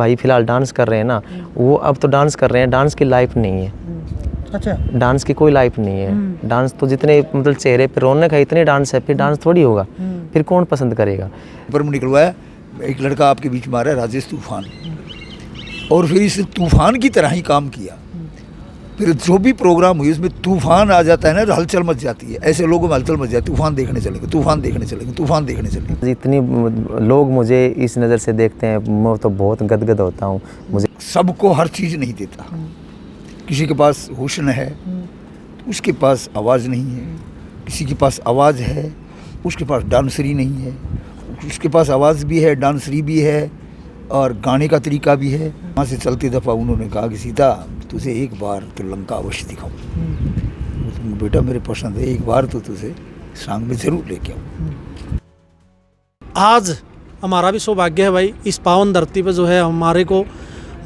भाई फिलहाल डांस कर रहे हैं ना, वो अब तो डांस कर रहे हैं, डांस की लाइफ नहीं है। अच्छा, डांस की कोई लाइफ नहीं है। डांस तो जितने मतलब चेहरे पे रौनक है, इतने डांस है, फिर डांस थोड़ी होगा, फिर कौन पसंद करेगा। पर निकलवाया एक लड़का आपके बीच में आ रहा है, राजेश तूफान, और फिर इस तूफान की तरह ही काम किया। फिर जो भी प्रोग्राम हुई उसमें तूफान आ जाता है ना, हलचल मच जाती है। ऐसे लोगों में हलचल मच जाती है, तूफान देखने चलेंगे, तूफान देखने चलेंगे, तूफान देखने चलेंगे। जितनी लोग मुझे इस नज़र से देखते हैं, मैं तो बहुत गदगद होता हूँ। मुझे सबको हर चीज़ नहीं देता। किसी के पास हुस्न है तो उसके पास आवाज़ नहीं है, किसी के पास आवाज़ है उसके पास डांसरी नहीं है, उसके पास आवाज़ भी है, डांसरी भी है और गाने का तरीका भी है। वहाँ से चलते दफ़ा उन्होंने कहा कि सीता तुझे एक बार तो लंका अवश्य दिखाऊं। बेटा मेरे पसंद है, एक बार तो तुझे सांग में ज़रूर लेके आऊँ। आज हमारा भी सौभाग्य है भाई, इस पावन धरती पे जो है हमारे को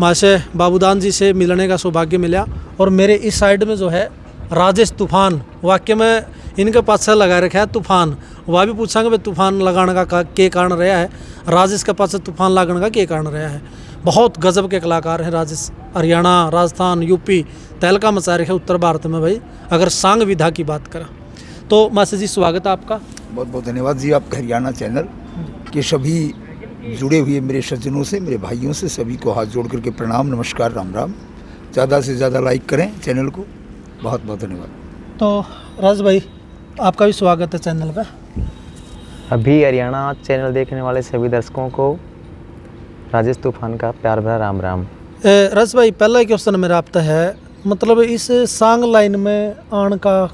माशे बाबूदान जी से मिलने का सौभाग्य मिला। और मेरे इस साइड में जो है राजेश तूफान, वाक्य में इनके पास लगा रखा है तूफान। वह भी पूछांगे भाई तूफान लगाने का के कारण रहा है, राजेश के पास तूफान लगाने का के कारण रहा है। बहुत गजब के कलाकार हैं राजेश। हरियाणा, राजस्थान, यूपी तहलका मचा रखे उत्तर भारत में भाई, अगर सांग विधा की बात करें तो। मास्टर जी स्वागत है आपका। बहुत बहुत धन्यवाद जी आपका हरियाणा चैनल के सभी जुड़े हुए मेरे सज्जनों से, मेरे भाइयों से, सभी को हाथ जोड़ करके प्रणाम, नमस्कार, राम राम। ज़्यादा से ज़्यादा लाइक करें चैनल को। बहुत बहुत धन्यवाद। तो राज भाई आपका भी स्वागत है चैनल पर। अभी हरियाणा चैनल देखने वाले सभी दर्शकों को राजेश तूफान का प्यार भरा राम राम। राज भाई पहला क्वेश्चन मेरा आपका है, मतलब इस सांग लाइन में आने का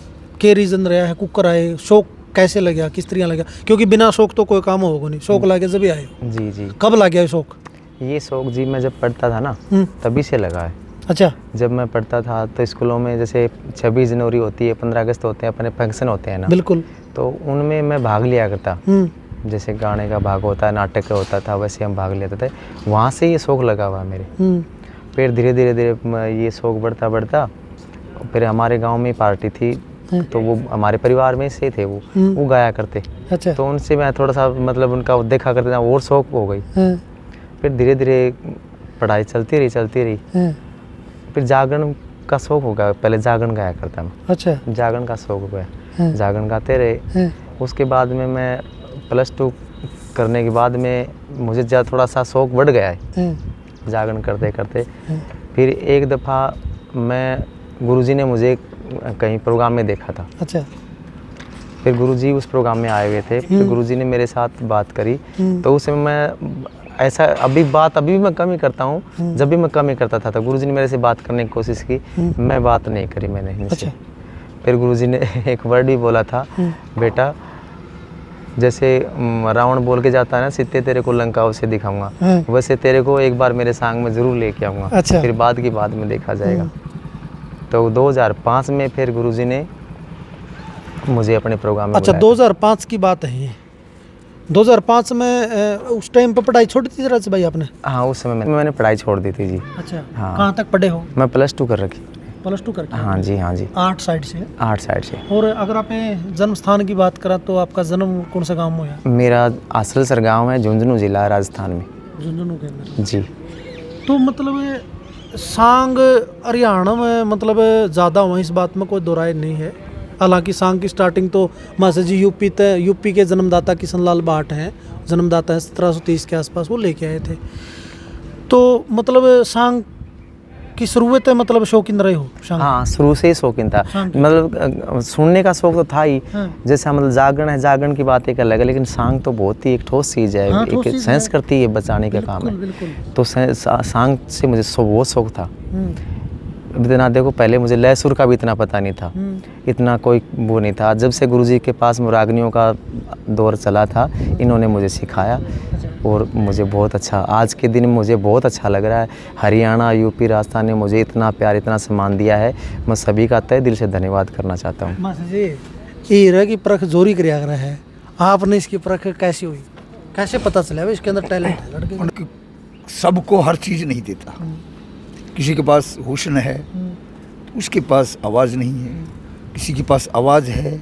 के रीज़न रहा है, कुकर आए, शौक कैसे लगा, किस तरह लगा? क्योंकि बिना शौक तो कोई काम होगा नहीं, शौक लागे जब भी आए। जी जी, कब लग गया शौक? ये शौक जी मैं जब पढ़ता था ना तभी से लगा है। अच्छा, जब मैं पढ़ता था तो स्कूलों में जैसे 26 जनवरी होती है, 15 अगस्त होते हैं, अपने फंक्शन होते हैं ना, बिल्कुल, तो उनमें मैं भाग लिया करता। जैसे गाने का भाग होता है, नाटक का होता था, वैसे हम भाग लेते थे। वहाँ से ये शौक लगा हुआ मेरे। फिर धीरे धीरे धीरे ये शौक बढ़ता बढ़ता, फिर हमारे गांव में पार्टी थी तो वो हमारे परिवार में से थे, वो गाया करते। अच्छा, तो उनसे मैं थोड़ा सा मतलब उनका देखा करते था, और शौक हो गई। फिर धीरे धीरे पढ़ाई चलती रही। फिर जागरण का शौक हो गया, पहले जागरण गाया करता मैं। अच्छा, जागरण का शौक हो गया, जागरण गाते रहे। उसके बाद में मैं +2 करने के बाद में मुझे थोड़ा सा शौक बढ़ गया है जागरण करते करते। फिर एक दफ़ा मैं गुरुजी ने मुझे कहीं प्रोग्राम में देखा था। अच्छा, फिर गुरुजी उस प्रोग्राम में आए हुए थे। फिर गुरुजी ने मेरे साथ बात करी, तो उस समय मैं ऐसा अभी भी मैं कम ही करता हूँ। जब भी मैं कम ही करता था तो गुरुजी ने मेरे से बात करने की कोशिश की, मैं बात नहीं करी मैंने इनसे। अच्छा, फिर गुरुजी ने एक वर्ड भी बोला था, बेटा जैसे रावण बोल के जाता है ना, सीते तेरे को लंका उसे दिखाऊंगा, वैसे तेरे को एक बार मेरे सांग में ज़रूर लेके आऊँगा। अच्छा, फिर बाद की बात में देखा जाएगा। तो 2005 में फिर गुरुजी ने मुझे अपने प्रोग्राम में अच्छा, बुलाया। 2005 की बात है ये। 2005 में उस टाइम पर पढ़ाई छोड़ दी थी राज भाई आपने? हाँ, उस समय मैंने पढ़ाई छोड़ दी थी जी। अच्छा, हाँ। कहाँ तक पढ़े हो? मैं +2 कर रखी। +2 करके? हाँ जी, हाँ जी, 8 साइड से। 8 साइड से। और अगर आपने जन्म स्थान की बात करा तो आपका जन्म कौन सा गांव में हुआ? मेरा आसलसर गांव है, झुंझुनू जिला, राजस्थान में। झुंझुनू के अंदर जी। तो मतलब सांग हरियाणा में मतलब ज़्यादा हुआ, इस बात में कोई दो राय नहीं है। हालांकि सांग की स्टार्टिंग तो मास्टर जी यूपी के जन्मदाता किशन लाल भाट हैं, जन्मदाता है 1730 के आसपास, वो लेके आए थे। तो मतलब सांग की शुरुआत है, मतलब शौकीन रहे हो सांग? हाँ, शुरू से ही शौकीन था। मतलब सुनने का शौक तो था ही। जैसे मतलब जागरण है, जागरण की बात एक अलग है, लेकिन सांग तो बहुत ही एक ठोस चीज़ है। हाँ, एक संस्कृति है, बचाने का काम है। तो सांग से मुझे बहुत शौक था। इतना देखो, पहले मुझे लय सुर का भी इतना पता नहीं था, इतना कोई वो नहीं था। जब से गुरुजी के पास मुरागनियों का दौर चला था, इन्होंने मुझे सिखाया और मुझे बहुत अच्छा, आज के दिन मुझे बहुत अच्छा लग रहा है। हरियाणा, यूपी, राजस्थान ने मुझे इतना प्यार, इतना सम्मान दिया है। मैं सभी का तहे दिल से धन्यवाद करना चाहता हूँ। मास्टर जी, हीरा की परख जोरी कर रहा है, आपने इसकी परख कैसी हुई, कैसे पता चला इसके अंदर टैलेंट है लड़के? सबको हर चीज़ नहीं देता। किसी के पास हुस्न है तो उसके पास आवाज़ नहीं है, किसी के पास आवाज़ है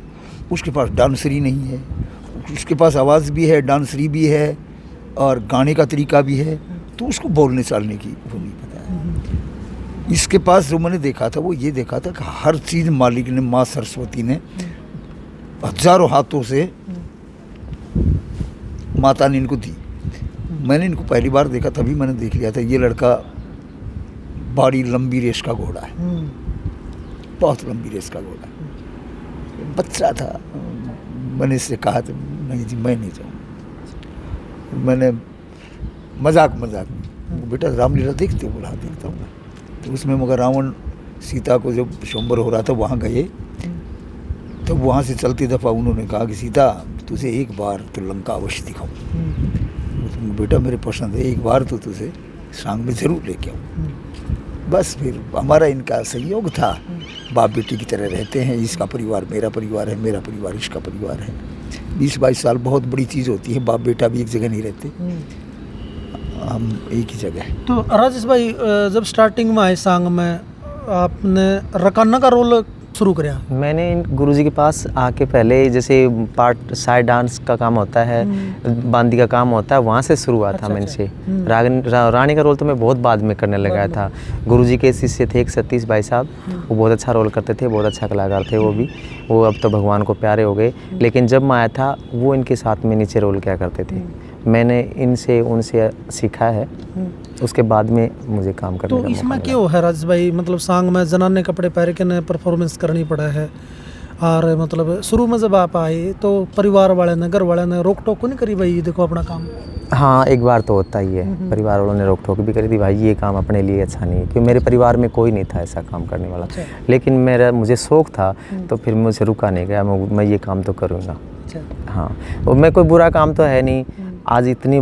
उसके पास डांसरी नहीं है, उसके पास आवाज़ भी है, डांसरी भी है और गाने का तरीका भी है। तो उसको बोलने चालने की वो नहीं पता है। इसके पास जो मैंने देखा था वो ये देखा था कि हर चीज़ मालिक ने, माँ सरस्वती ने हजारों हाथों से माता ने इनको दी। मैंने इनको पहली बार देखा तभी मैंने देख लिया था ये लड़का बड़ी लंबी रेस का घोड़ा है, बहुत लंबी रेस का घोड़ा है। बच्चा था, मैंने इससे कहा था नहीं जी मैं नहीं जाऊँ। मैंने मजाक में बेटा रामलीला देखते हो? बोला देखता हूँ। तो उसमें मगर रावण सीता को जब स्वयंवर हो रहा था वहाँ गए, तो वहाँ से चलती दफ़ा उन्होंने कहा कि सीता तुझे एक बार तो लंका अवश्य दिखाऊँ। बेटा मेरे पसंद है, एक बार तो तुझे सांग में ज़रूर लेके आऊँ। बस फिर हमारा इनका संयोग था, बाप बेटी की तरह रहते हैं। इसका परिवार मेरा परिवार है, मेरा परिवार इसका परिवार है। 20-22 साल बहुत बड़ी चीज़ होती है। बाप बेटा भी एक जगह नहीं रहते, हम एक ही जगह। तो राजेश भाई जब स्टार्टिंग में आए सांग में आपने रकाना का रोल शुरू कराया? मैंने गुरुजी के पास आके पहले जैसे पार्ट साइड डांस का काम होता है, बांदी का काम होता है, वहाँ से शुरुआत था मैंने से। रानी का रोल तो मैं बहुत बाद में करने लगा था। गुरुजी के शिष्य थे एक सतीश भाई साहब, वो बहुत अच्छा रोल करते थे, बहुत अच्छा कलाकार थे वो भी। वो अब तो भगवान को प्यारे हो गए, लेकिन जब मैं आया था वो इनके साथ में नीचे रोल किया करते थे। मैंने इनसे उनसे सीखा है, उसके बाद में मुझे काम करने तो का इसमें मौका क्यों है राजेश भाई, मतलब सांग में जनाने कपड़े पहन के ने परफॉर्मेंस करनी पड़ा है। और मतलब शुरू में जब आप आए तो परिवार वाले ने, घर वाले ने रोक टोक नहीं करी भाई देखो अपना काम? हाँ, एक बार तो होता ही है, परिवार वालों ने रोक टोक भी करी थी, भाई ये काम अपने लिए अच्छा नहीं है, क्योंकि मेरे परिवार में कोई नहीं था ऐसा काम करने वाला। लेकिन मुझे शौक़ था, तो फिर मुझे रुका नहीं गया, मैं ये काम तो करूँगा। हाँ, और मैं कोई बुरा काम तो है नहीं। आज इतनी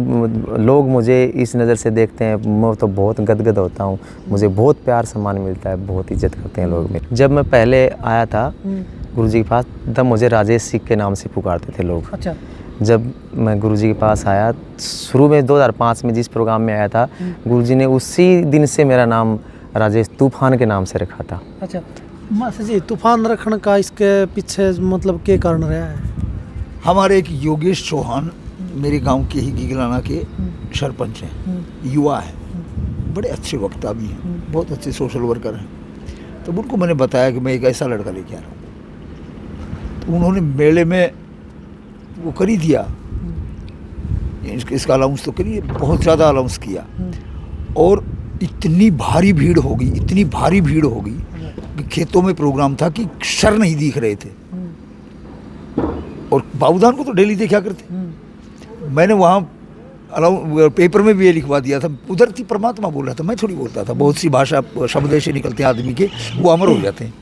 लोग मुझे इस नज़र से देखते हैं, मैं तो बहुत गदगद होता हूँ, मुझे बहुत प्यार सम्मान मिलता है, बहुत इज्जत करते हैं लोग मेरी। जब मैं पहले आया था गुरुजी के पास, तब मुझे राजेश सिंह के नाम से पुकारते थे लोग। अच्छा। जब मैं गुरुजी के पास आया शुरू में 2005 में जिस प्रोग्राम में आया था, गुरुजी ने उसी दिन से मेरा नाम राजेश तूफान के नाम से रखा था। अच्छा मास्टर जी, तूफान रखने का इसके पीछे मतलब क्या कारण रहा है? हमारे एक योगेश चौहान मेरे गांव के ही गिगलाना के सरपंच हैं, युवा हैं, बड़े अच्छे वक्ता भी हैं, बहुत अच्छे सोशल वर्कर हैं। तो उनको मैंने बताया कि मैं एक ऐसा लड़का लेके आ रहा हूँ। तो उन्होंने मेले में वो कर ही दिया, इसका अलाउंस तो करिए, बहुत ज़्यादा अलाउंस किया। और इतनी भारी भीड़ हो गई, इतनी भारी भीड़ हो गई कि खेतों में प्रोग्राम था कि सर नहीं दिख रहे थे। और बाबूदान को तो डेली देखा करते। मैंने वहाँ पेपर में भी ये लिखवा दिया था, कुदरती परमात्मा बोल रहा था, मैं थोड़ी बोलता था। बहुत सी भाषा शब्द ऐसे निकलते हैं आदमी के, वो अमर हो जाते हैं।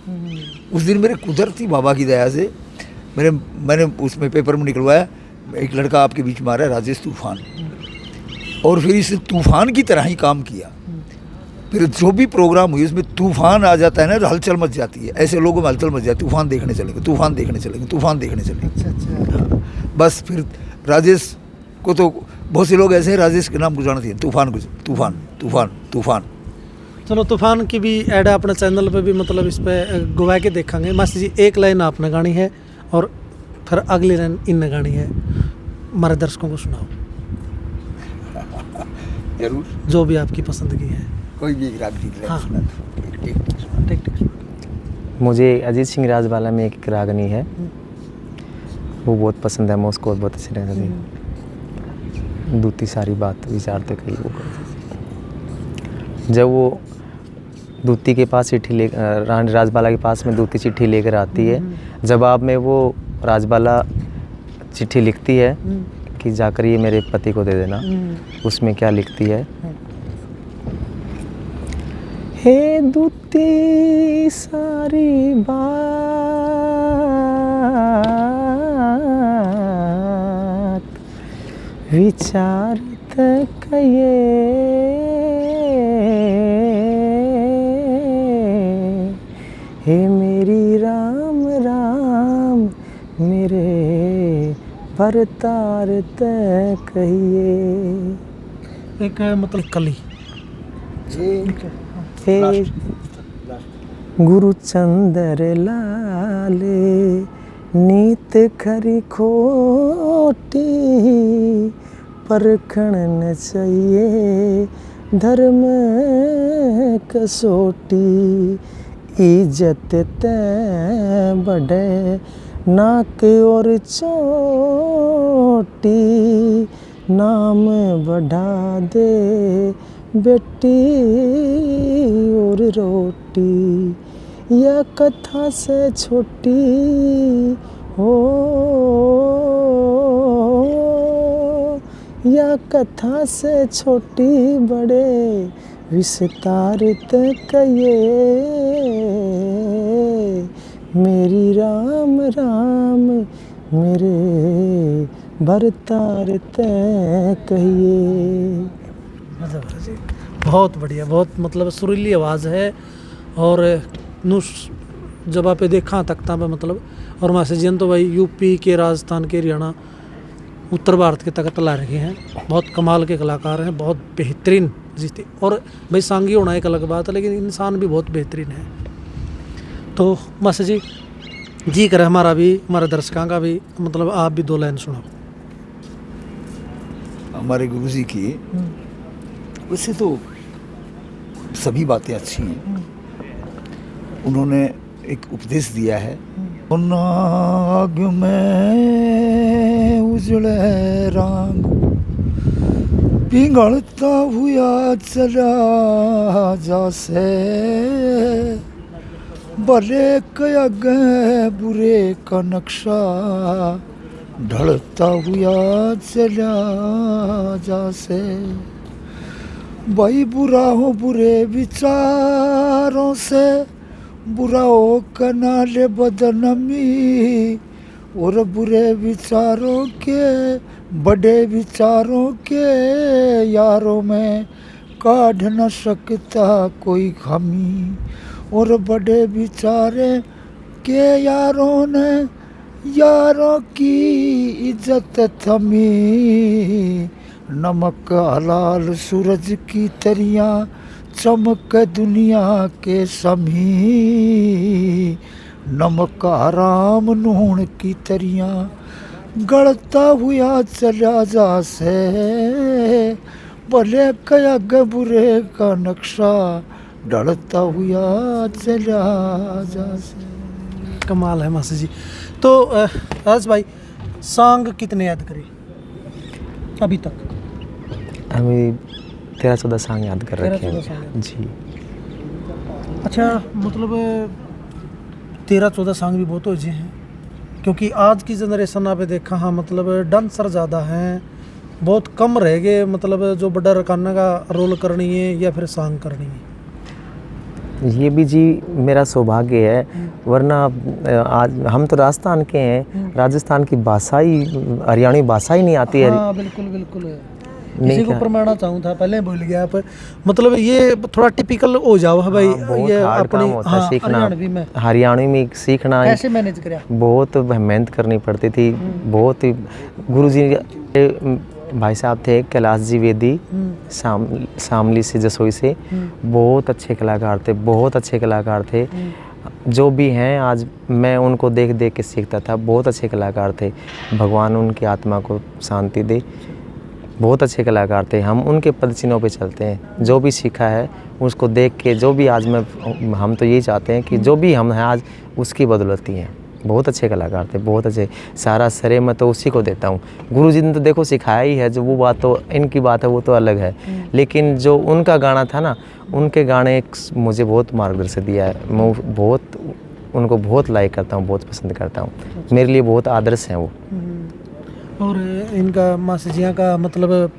उस दिन मेरे कुदरती बाबा की दया से मैंने उसमें पेपर में निकलवाया, एक लड़का आपके बीच में आ रहा है राजेश तूफान। और फिर इस तूफान की तरह ही काम किया। फिर जो भी प्रोग्राम हुई उसमें तूफान आ जाता है ना, हलचल मच जाती है। ऐसे लोगों में हलचल मच जाती है, तूफान देखने चलेंगे, तूफान देखने चलेंगे, तूफान देखने चलेंगे। अच्छा। बस फिर राजेश को तो बहुत से लोग ऐसे हैं, राजेश के नाम को जानते हैं, तूफान को, तूफान तूफान तूफान। चलो तूफान की भी ऐड अपने चैनल पे भी मतलब इस पर गवा के देखेंगे। मास्टर जी एक लाइन आपने गानी है और फिर अगली लाइन इनने गानी है, हमारे दर्शकों को सुनाओ। जरूर, जो भी आपकी पसंद की है, कोई भी राग की हाँ। ठीक। मुझे अजीत सिंह राजबाला में एक रागनी है, वो बहुत पसंद है, मैं उसको बहुत अच्छी लगती है। दूती सारी बात विचारते कही वो। जब वो दूती के पास चिट्ठी ले, रानी राजबाला के पास में दूती चिट्ठी लेकर आती है, जवाब में वो राजबाला चिट्ठी लिखती है कि जाकर ये मेरे पति को दे देना। उसमें क्या लिखती है? हे दूती सारी बात विचारत कये, हे मेरी राम राम मेरे परतारत कहिए। एक है मतलब कली। हे गुरुचंद्र लाले नीत खरी खोटी परखण न चाहिए धर्म कसोटी, इज्जत ते बढ़े नाक और चोटी, नाम बढ़ा दे बेटी और रोटी, या कथा से छोटी हो, या कथा से छोटी बड़े विस्तारित कहिए, मेरी राम राम मेरे भरतारित कहिए। बहुत बढ़िया, बहुत मतलब सुरीली आवाज़ है। और नुस जब आप देखा तख्ता पे मतलब, और मास्टर जी तो भाई यूपी के, राजस्थान के, हरियाणा, उत्तर भारत के तख्त ला रखे हैं। बहुत कमाल के कलाकार हैं, बहुत बेहतरीन जीते। और भाई सांगी होना एक अलग बात है, लेकिन इंसान भी बहुत बेहतरीन है। तो मास्टर जी करे हमारा भी, हमारे दर्शकों का भी, मतलब आप भी 2 लाइन सुनाओ। हमारे गुरुजी की वैसे तो सभी बातें अच्छी हैं। उन्होंने एक उपदेश दिया है, नाग में उजड़े रंग पिघलता हुआ चला जासे, भले के आगे बुरे का नक्शा ढलता हुआ चला जासे, भाई बुरा हो बुरे विचारों से, बुरा हो कनाले बदनमी, और बुरे विचारों के बड़े विचारों के यारों में काढ़ न सकता कोई खामी, और बड़े विचारे के यारों ने यारों की इज्जत थमी, नमक हलाल सूरज की तरियां चमक दुनिया के समी, नमक हराम नून की तरियां गलता हुआ चला जासे, भले कया बुरे का नक्शा ढलता हुआ चला जासे। कमाल है मास्टर जी। तो राज भाई, सांग कितने याद करे अभी तक? अभी 13-14 सांग याद कर रखे 13-14 सांग हैं जी। अच्छा, मतलब 13-14 सांग भी बहुत हो गए हैं, क्योंकि आज की जनरेशन पे देखा हाँ, मतलब डांसर ज़्यादा हैं, बहुत कम रह गए मतलब जो बड़ा रकाना का रोल करनी है या फिर सांग करनी है। ये भी जी मेरा सौभाग्य है, वरना आज हम तो राजस्थान के हैं, राजस्थान की भाषा ही, हरियाणवी भाषा ही नहीं आती है। हाँ बिल्कुल बिल्कुल, किसी को प्रमाणना चाहूँ था, पहले बोल गया आप, मतलब ये थोड़ा टिपिकल हो जाओ है भाई। बहुत ये हार्ड काम अपनी होता है सीखना, हरियाणवी में सीखना कैसे मैनेज करा? बहुत मेहनत करनी पड़ती थी। बहुत ही गुरुजी भाई साहब थे कैलाश जी वेदी, शामली से, जसोई से, बहुत अच्छे कलाकार थे, बहुत अच्छे कलाकार थे। जो भी हैं आज मैं उनको देख देख के सीखता था, बहुत अच्छे कलाकार थे। भगवान उनकी आत्मा को शांति दे, बहुत अच्छे कलाकार थे। हम उनके पद चिन्हों पे चलते हैं, जो भी सीखा है उसको देख के, जो भी आज हम तो यही चाहते हैं कि जो भी हम हैं आज उसकी बदौलत ही हैं। बहुत अच्छे कलाकार थे, बहुत अच्छे। सारा श्रेय मैं तो उसी को देता हूँ। गुरुजी ने तो देखो सिखाया ही है, जो वो बात तो इनकी बात है वो तो अलग है, लेकिन जो उनका गाना था ना, उनके गाने मुझे बहुत मार्गदर्शन दिया है। मैं बहुत उनको बहुत लाइक करता हूँ, बहुत पसंद करता हूँ, मेरे लिए बहुत आदर्श हैं वो। और इनका मास्टर जी का मतलब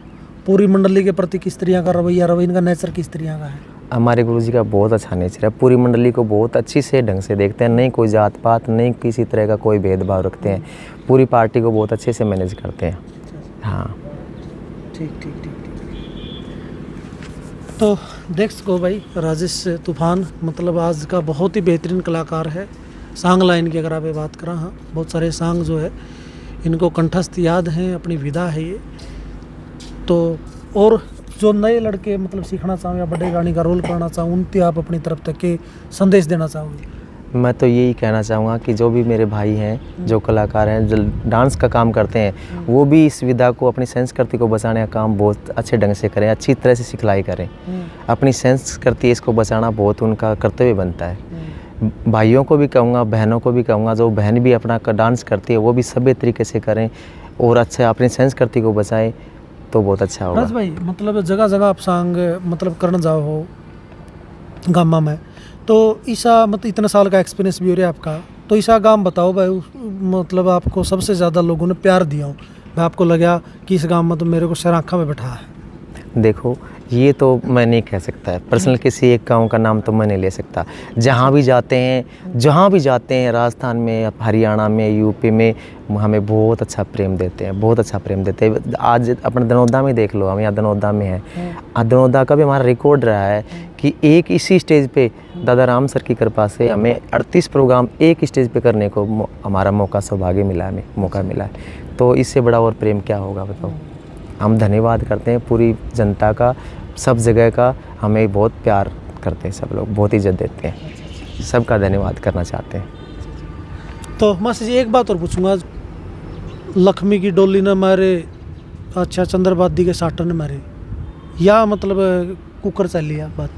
पूरी मंडली के प्रति किस तरह का रवैया, इनका नेचर किस तरह का है? हमारे गुरुजी का बहुत अच्छा नेचर है। पूरी मंडली को बहुत अच्छी से ढंग से देखते हैं, नहीं कोई जात पात, नहीं किसी तरह का कोई भेदभाव रखते हैं। पूरी पार्टी को बहुत अच्छे से मैनेज करते हैं। हाँ ठीक ठीक ठीक ठीक। तो देख सको भाई, राजेश तूफान मतलब आज का बहुत ही बेहतरीन कलाकार है। सांग लाइन की अगर आप बात करें, हाँ बहुत सारे सांग जो है इनको कंठस्थ याद हैं, अपनी विधा है ये। तो और जो नए लड़के मतलब सीखना चाहो या बड़े गाने का रोल करना चाहो, उनके आप अपनी तरफ तक के संदेश देना चाहोगे? मैं तो यही कहना चाहूँगा कि जो भी मेरे भाई हैं, जो कलाकार हैं, जो डांस का काम करते हैं, वो भी इस विधा को, अपनी संस्कृति को बचाने का काम बहुत अच्छे ढंग से करें, अच्छी तरह से सिखलाई करें। अपनी संस्कृति इसको बचाना बहुत उनका कर्तव्य बनता है। भाइयों को भी कहूँगा, बहनों को भी कहूँगा, जो बहन भी अपना डांस करती है वो भी सभ्य तरीके से करें और अच्छा अपनी संस्कृति को बचाएं, तो बहुत अच्छा होगा। राज भाई, मतलब जगह जगह आप सांग मतलब करने जाओ हो गामा में, तो ईसा मतलब इतना साल का एक्सपीरियंस भी हो रहा है आपका, तो ईसा गाम बताओ भाई, मतलब आपको सबसे ज़्यादा लोगों ने प्यार दिया हो भाई, आपको लगा कि इस गाम में तो मेरे को शराखा में बैठा है? देखो, ये तो मैं नहीं कह सकता, पर्सनल किसी एक गांव का नाम तो मैं नहीं ले सकता। जहाँ भी जाते हैं राजस्थान में, हरियाणा में, यूपी में, हमें बहुत अच्छा प्रेम देते हैं, बहुत अच्छा प्रेम देते हैं। आज अपने दनौदा में देख लो, हम यहाँ दनौदा में हैं, दनौदा का भी हमारा रिकॉर्ड रहा है कि एक इसी स्टेज पे दादा राम सर की कृपा से हमें 38 प्रोग्राम एक स्टेज पे करने को हमारा सौभाग्य मिला, हमें मौका मिला है। तो इससे बड़ा और प्रेम क्या होगा बताओ। हम धन्यवाद करते हैं पूरी जनता का, सब जगह का, हमें बहुत प्यार करते हैं सब लोग, बहुत इज्जत देते हैं, सबका धन्यवाद करना चाहते हैं। तो मास्टर जी एक बात और पूछूंगा, लक्ष्मी की डोली ने मारे, अच्छा चंद्रबादी के साटर ने मारे, या मतलब कुकर चल लिया बात?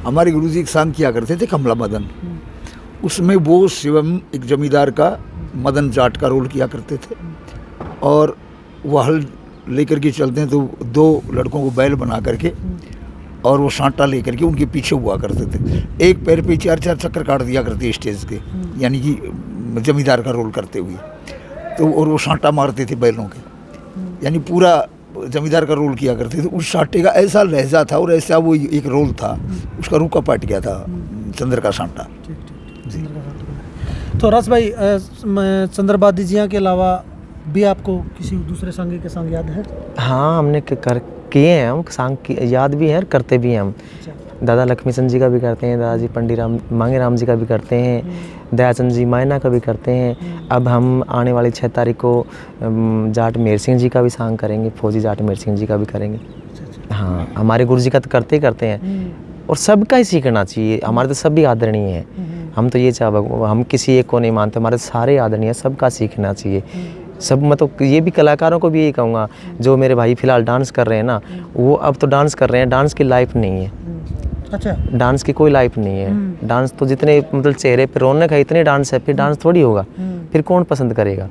हमारे गुरुजी एक सांग किया करते थे कमला मदन, उसमें वो शिवम एक जमींदार का मदन जाट का रोल किया करते थे, और वो हल लेकर के चलते हैं तो दो लड़कों को बैल बना करके और वो सांटा लेकर के उनके पीछे हुआ करते थे, एक पैर पे 4-4 चक्कर काट दिया करते स्टेज के, यानी कि जमींदार का रोल करते हुए, तो और वो सांटा मारते थे बैलों के, यानी पूरा जमींदार का रोल किया करते थे। उस सांटे का ऐसा लहजा था और ऐसा वो एक रोल था, उसका रुका पाट गया था चंद्र का सांटा। तो राज भाई, चंद्रबादी जिया के अलावा भी आपको किसी दूसरे संगी के संग याद है? हाँ, हमने किए हैं, हम सांग याद भी हैं, करते भी हैं हम। दादा लक्ष्मीचंद जी का भी करते हैं, दादाजी पंडित मांगे राम जी का भी करते हैं, दयाचंद जी मायना का भी करते हैं। अब हम आने वाली 6 तारीख को जाट मेर सिंह जी का भी सांग करेंगे, फौजी जाट मेर सिंह जी का भी करेंगे। हाँ, हमारे गुरु जी का तो करते ही करते हैं, और सबका ही सीखना चाहिए। हमारे तो सभी आदरणीय हैं, हम तो ये हम किसी एक को नहीं मानते, हमारे सारे आदरणीय, सबका सीखना चाहिए सब। मैं तो ये भी कलाकारों को भी यही कहूँगा, जो मेरे भाई फिलहाल डांस कर रहे हैं ना, वो अब तो डांस कर रहे हैं, डांस की लाइफ नहीं है। अच्छा, डांस की कोई लाइफ नहीं है। डांस तो जितने मतलब चेहरे पे रौनक है, इतने डांस है, फिर डांस थोड़ी होगा, फिर कौन पसंद करेगा।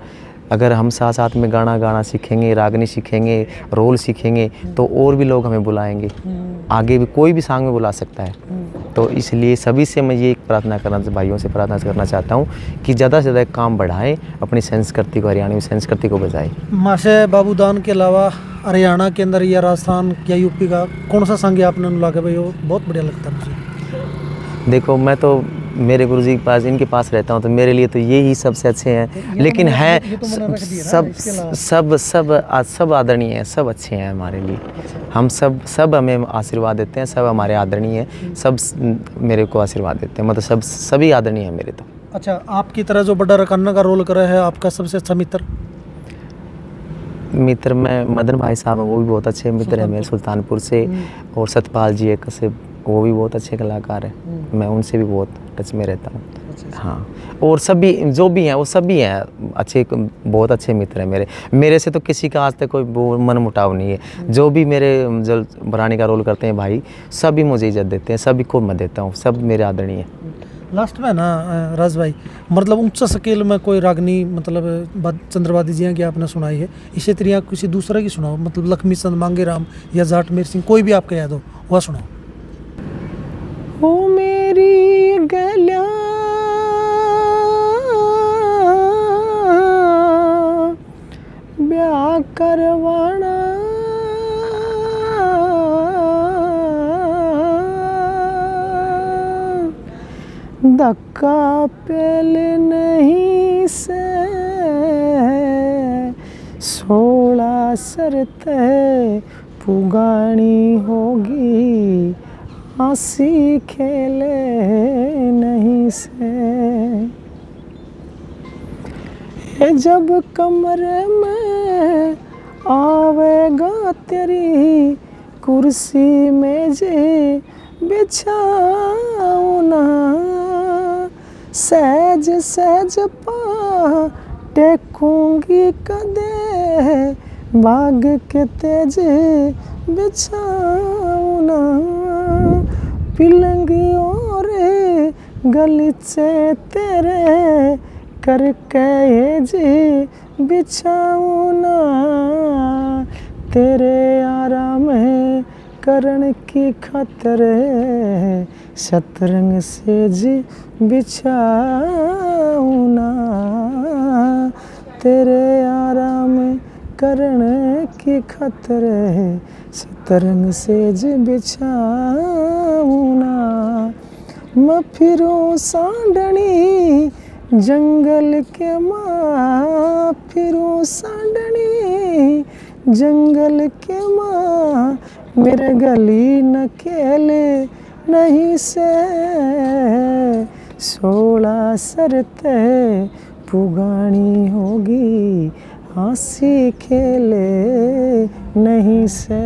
अगर हम साथ साथ में गाना सीखेंगे, रागनी सीखेंगे, रोल सीखेंगे, तो और भी लोग हमें बुलाएंगे, आगे भी कोई भी सांग में बुला सकता है। तो इसलिए सभी से मैं ये भाइयों से प्रार्थना करना चाहता हूँ कि ज़्यादा से ज़्यादा काम बढ़ाएं, अपनी संस्कृति को, हरियाणवी संस्कृति को बचाएं। माशे बाबूदान के अलावा हरियाणा के अंदर या राजस्थान या यूपी का कौन सा संग आपने लगा भाई वो बहुत बढ़िया लगता है मुझे? देखो, मैं तो मेरे गुरुजी के पास, इनके पास रहता हूँ, तो मेरे लिए तो ये ही सबसे अच्छे हैं। लेकिन हैं सब आदरणीय हैं, सब अच्छे हैं हमारे लिए। हम सब हमें आशीर्वाद देते हैं, सब हमारे आदरणीय हैं, सब मेरे को आशीर्वाद देते हैं, मतलब सभी आदरणीय हैं मेरे तो। अच्छा, आपकी तरह जो बड़ा रकाना का रोल करे है, आपका सबसे अच्छा मित्र में मदन भाई साहब हैं, वो भी बहुत अच्छे मित्र हैं मेरे, सुल्तानपुर से। और सतपाल जी एक से, वो भी बहुत अच्छे कलाकार हैं, मैं उनसे भी बहुत टच में रहता हूँ। हाँ, और सभी जो भी हैं वो सभी हैं अच्छे, बहुत अच्छे मित्र हैं मेरे से तो किसी का आज तक कोई मन मुटाव नहीं है। जो भी मेरे जो बरानी का रोल करते हैं भाई, सभी मुझे इज्जत देते हैं, सभी को मैं देता हूँ, सब मेरे आदरणीय हैं। लास्ट में ना राज भाई, मतलब ऊंचा स्केल में कोई रागनी मतलब चंद्रबादी जी की आपने सुनाई है, इसी तरह किसी दूसरे की सुनाओ, मतलब लक्ष्मी चंद मांगे राम या जाट मेर सिंह, कोई भी आपका याद हो वह सुनाओ। ओ मेरी गलियां ब्याह करवाना, धक्का पहले नहीं से 16 शर्त पुगानी होगी, हंसी खेले नहीं से। जब कमरे में आवेगा तेरी कुर्सी में जे बिछाऊं ना, सहज सहज पा टेकूंगी कदे, बाग के तेज बिछाऊना, पिलंग और गलीचे तेरे करके ये जी बिछाऊना, तेरे आराम करण की खातिर शतरंग से जी बिछाऊना, तेरे आराम करण की खातिर शतरंग से जी बिछाऊना, मैं फिरूं सांडनी जंगल के माँ, फिरूं सांडनी जंगल के माँ, मेरे गली न खेले नहीं से, 16 शर्ते पुगानी होगी, हंसी खेले नहीं से।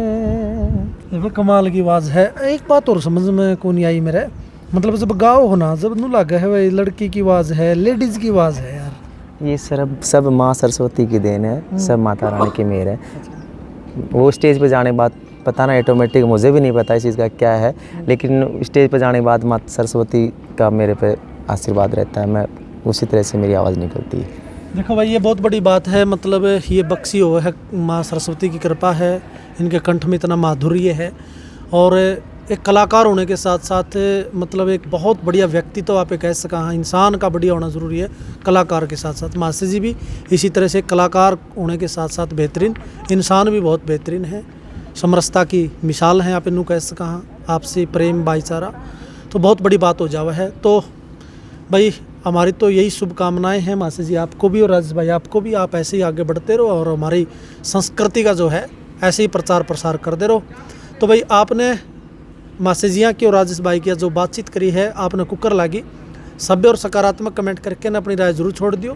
देखो कमाल की आवाज़ है। एक बात और समझ में को नहीं आई मेरे, मतलब जब गाओ हो ना, जब नू लगा है भाई लड़की की आवाज़ है, लेडीज़ की आवाज़ है यार। ये सब माँ सरस्वती की देन है, सब माता रानी की मेहर है। वो स्टेज पे जाने के बाद पता ना ऑटोमेटिक, मुझे भी नहीं पता इस चीज़ का क्या है, लेकिन स्टेज पे जाने के बाद माता सरस्वती का मेरे पे आशीर्वाद रहता है, मैं उसी तरह से मेरी आवाज़ निकलती है। देखो भाई ये बहुत बड़ी बात है, मतलब ये बख्शी हुआ है, माँ सरस्वती की कृपा है, इनके कंठ में इतना माधुर्य है, और एक कलाकार होने के साथ साथ मतलब एक बहुत बढ़िया व्यक्तित्व आप कह सका, हाँ, इंसान का बढ़िया होना ज़रूरी है कलाकार के साथ साथ। मास्टर जी भी इसी तरह से कलाकार होने के साथ साथ बेहतरीन इंसान भी बहुत बेहतरीन है, समरसता की मिसाल हैं आप इनू कह सका, हाँ, आपसी प्रेम भाईचारा, तो बहुत बड़ी बात हो जावा है। तो भाई हमारी तो यही शुभकामनाएं हैं मास्टर जी आपको भी और राजेश भाई आपको भी, आप ऐसे ही आगे बढ़ते रहो और हमारी संस्कृति का जो है ऐसे ही प्रचार प्रसार करते रहो। तो भाई आपने मास्टर जिया की और राजेश भाई की जो बातचीत करी है आपने कुकर लागी, सभ्य और सकारात्मक कमेंट करके ना अपनी राय जरूर छोड़ दियो।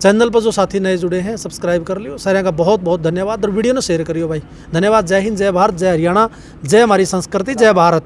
चैनल पर जो साथी नए जुड़े हैं सब्सक्राइब कर लियो। सारे का बहुत बहुत धन्यवाद और वीडियो ने शेयर करियो भाई। धन्यवाद। जय हिंद, जय भारत, जय हरियाणा, जय हमारी संस्कृति, जय भारत।